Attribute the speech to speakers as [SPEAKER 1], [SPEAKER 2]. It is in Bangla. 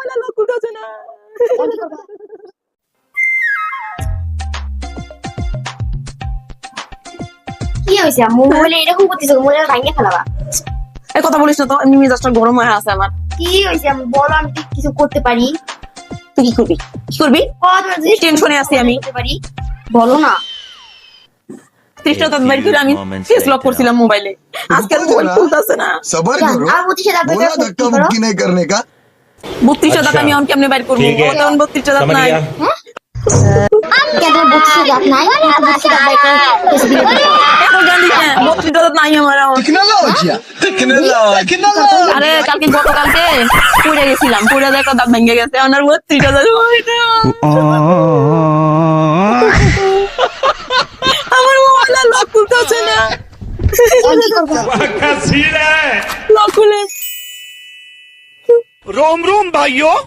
[SPEAKER 1] মোবাইলে লক খুলতেছে না।
[SPEAKER 2] কি হয়েছে মোবাইলে এরকম করতেছো? মোবাইল ভাঙিয়ে ফেলাবা।
[SPEAKER 1] এই কথা বলিস না তো, এমনি মেজাজটা গরম হয়ে আছে আমার।
[SPEAKER 2] কি হয়েছে বলো, আমি ঠিক কিছু করতে পারি।
[SPEAKER 1] তুই কি করবি? কি করবি? টেনশনে আছি আমি।
[SPEAKER 2] করতে পারি, বলো না।
[SPEAKER 1] তৃষ্ণতা বাইর করে আমি ফেস লক করছিলাম মোবাইলে, আজকে আর মোবাইল খুলতেছে না।
[SPEAKER 3] सबर करो,
[SPEAKER 2] আর 32,000
[SPEAKER 3] बोला धक्का मुक्की नहीं करने का।
[SPEAKER 1] 32,000 আমি অন কেমনে বাইর করবো?
[SPEAKER 4] ठीक है,
[SPEAKER 1] আমার তো 32,000
[SPEAKER 4] समझ
[SPEAKER 1] নাই।
[SPEAKER 4] गया।
[SPEAKER 2] কেন 32,000 নাই? 32,000 বাইক কেসে দিলে
[SPEAKER 1] এখন জানিস না 32,000 নাই আমার এখন।
[SPEAKER 3] टेक्नोलॉजी
[SPEAKER 1] আরে কালকে গতকালকে পড়ে গেছিলাম, পড়ে দেখো দাঁত ভেঙে গেছে, আমার 32,000 আমার মোবাইল লক খুলতেছে না। লক খুলে
[SPEAKER 5] रोम रोम भाइयों